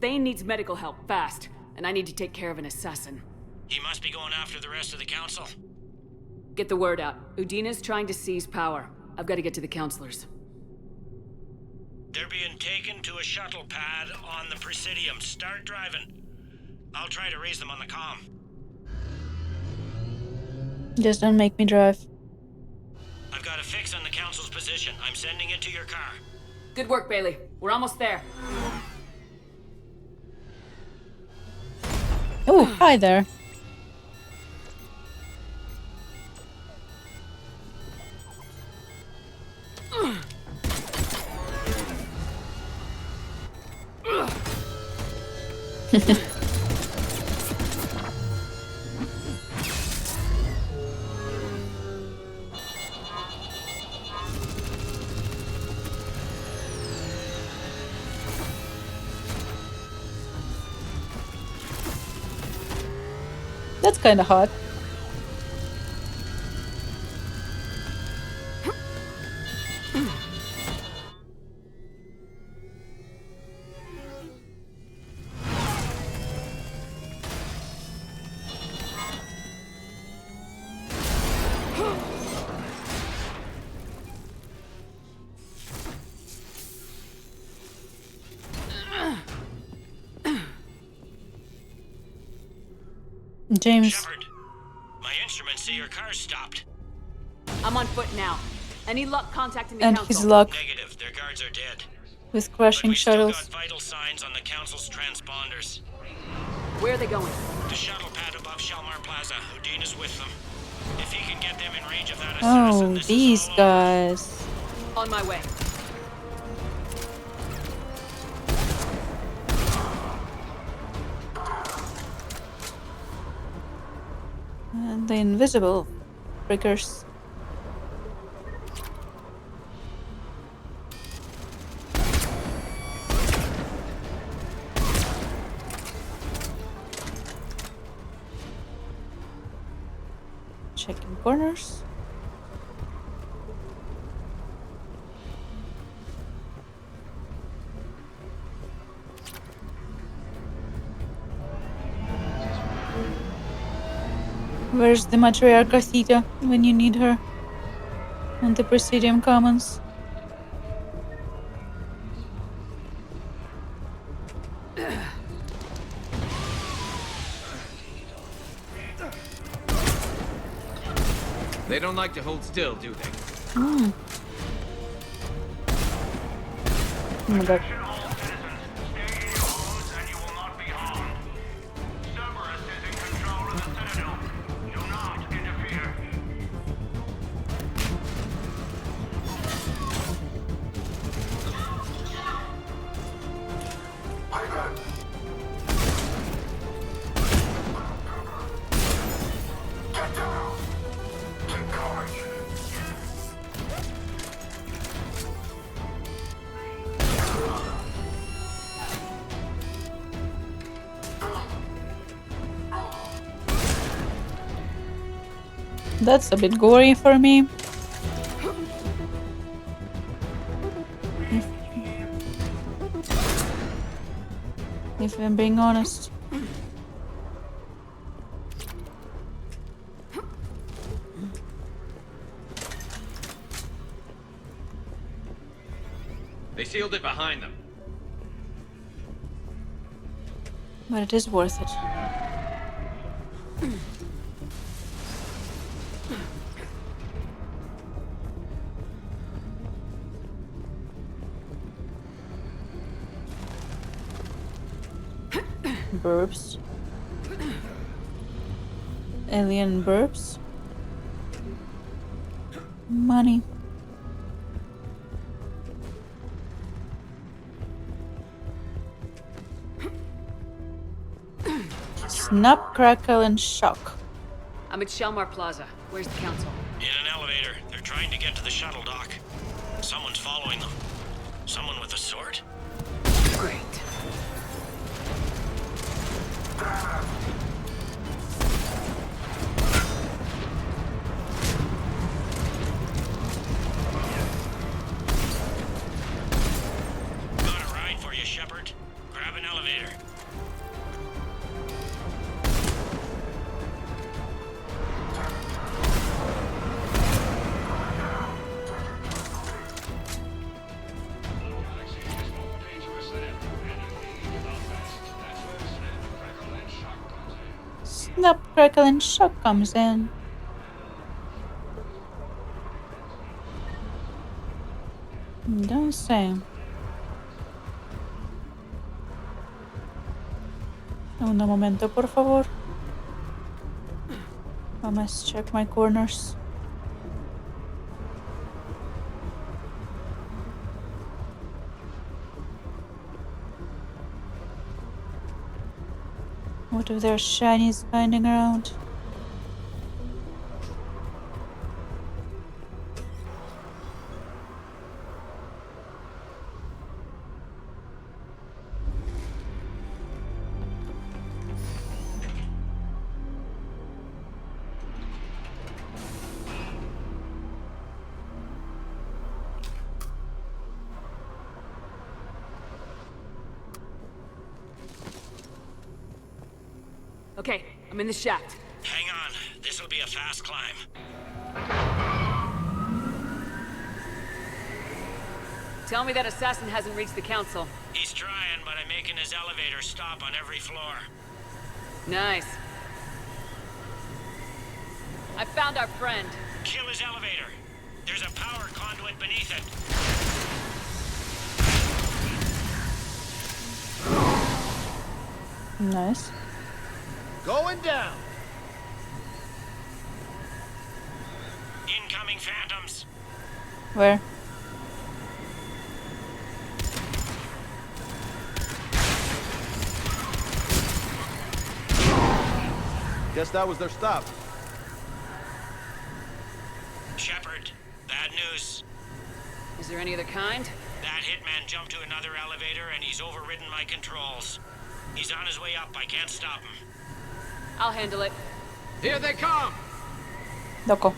Thane needs medical help, fast. And I need to take care of an assassin. He must be going after the rest of the council. Get the word out. Udina's trying to seize power. I've got to get to the counselors. They're being taken to a shuttle pad on the Presidium. Start driving. I'll try to raise them on the comm. Just don't make me drive. I've got a fix on the council's position. I'm sending it to your car. Good work, Bailey. We're almost there. Oh, hi there. That's kind of hot. James. Shepard, my instruments say your car's stopped. I'm on foot now. Any luck contacting the And council? his luck. Negative, their guards are dead. With crashing shuttles. Still got vital signs on the council's transponders. Where are they going? The shuttle pad above Shalmar Plaza. Houdin is with them. If he can get them in range of that Oh, assassin, these guys. On my way. And the invisible breakers. Checking corners. Where's the matriarch Theta when you need her? On the Presidium Commons. They don't like to hold still, do they? Oh my god. That's a bit gory for me. If I'm being honest. They sealed it behind them. But it is worth it. Burps. Alien burps. Money. Snap, crackle, and shock. I'm at Shalmar Plaza. Where's the council? In an elevator. They're trying to get to the shuttle dock. Someone's following them. Someone with a sword? Great. Got a ride for you, Shepard. Grab an elevator. Snap, crackle, and shock comes in. Don't say. Un momento, por favor. I must check my corners. What if there are shinies finding around? Okay, I'm in the shaft. Hang on. This'll be a fast climb. Tell me that assassin hasn't reached the council. He's trying, but I'm making his elevator stop on every floor. Nice. I found our friend. Kill his elevator. There's a power conduit beneath it. Nice. Going down. Incoming phantoms. Where? Guess that was their stop. Shepard, bad news. Is there any other kind? That hitman jumped to another elevator and he's overridden my controls. He's on his way up. I can't stop him. I'll handle it. Here they come! Doko.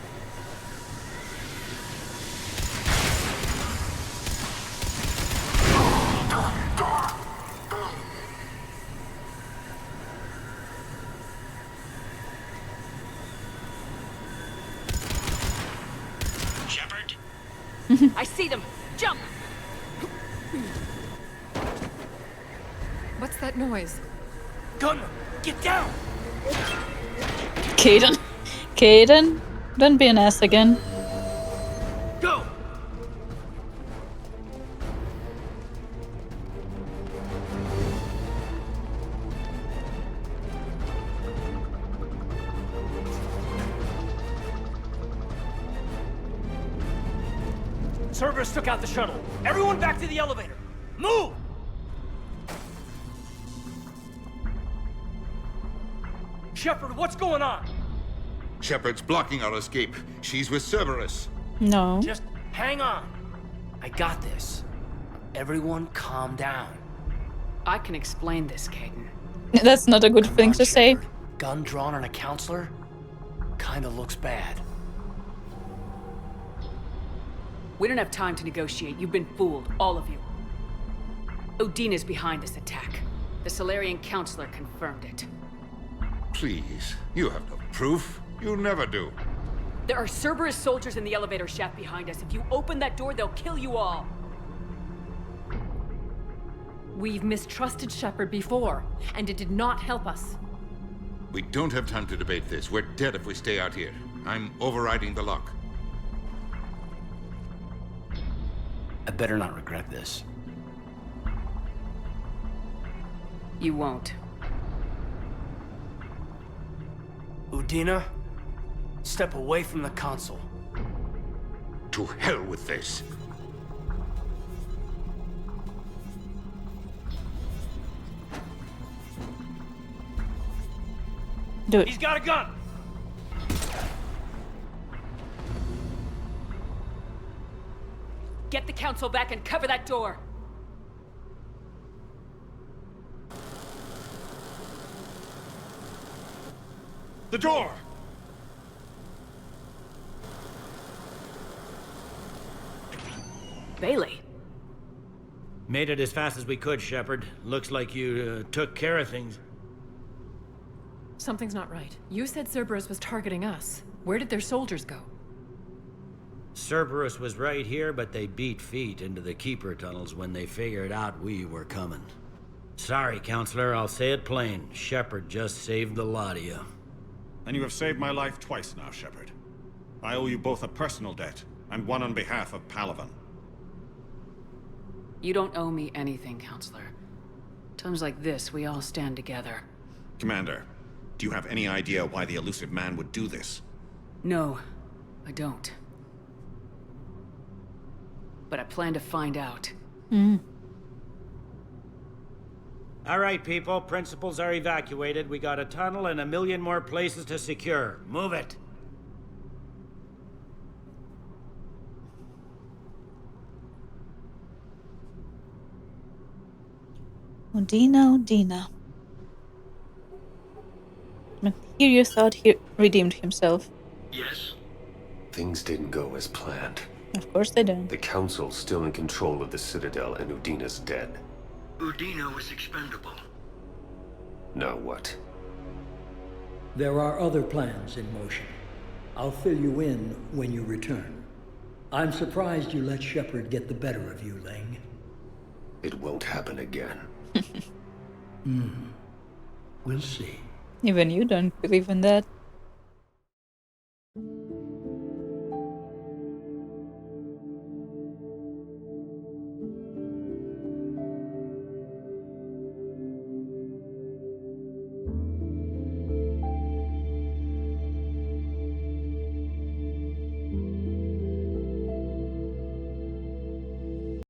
Shepard? I see them! Jump! What's that noise? Gunner, get down! Kaidan. Kaidan, don't be an ass again. Go! Cerberus took out the shuttle. Everyone back to the elevator. Move! Shepard, what's going on? Shepard's blocking our escape. She's with Cerberus. No. Just hang on. I got this. Everyone calm down. I can explain this, Kaidan. That's not a good thing to say. Gun drawn on a counselor? Kinda looks bad. We don't have time to negotiate. You've been fooled, all of you. Udina's behind this attack. The Solarian Counselor confirmed it. Please, you have no proof. You never do. There are Cerberus soldiers in the elevator shaft behind us. If you open that door, they'll kill you all. We've mistrusted Shepard before, and it did not help us. We don't have time to debate this. We're dead if we stay out here. I'm overriding the lock. I better not regret this. You won't. Udina, step away from the console. To hell with this. Do it. He's got a gun! Get the Council back and cover that door! The door! Bailey. Made it as fast as we could, Shepard. Looks like you took care of things. Something's not right. You said Cerberus was targeting us. Where did their soldiers go? Cerberus was right here, but they beat feet into the Keeper tunnels when they figured out we were coming. Sorry, Counselor, I'll say it plain. Shepard just saved the lot of you. And you have saved my life twice now, Shepard. I owe you both a personal debt, and one on behalf of Palaven. You don't owe me anything, Counselor. Times like this, we all stand together. Commander, do you have any idea why the elusive man would do this? No, I don't. But I plan to find out. All right, people. Principals are evacuated. We got a tunnel and 1 million more places to secure. Move it. Udina. Here you thought he redeemed himself. Yes? Things didn't go as planned. Of course they don't. The Council's still in control of the Citadel, and Udina's dead. Udina was expendable. Now what? There are other plans in motion. I'll fill you in when you return. I'm surprised you let Shepard get the better of you, Ling. It won't happen again. We'll see. Even you don't believe in that.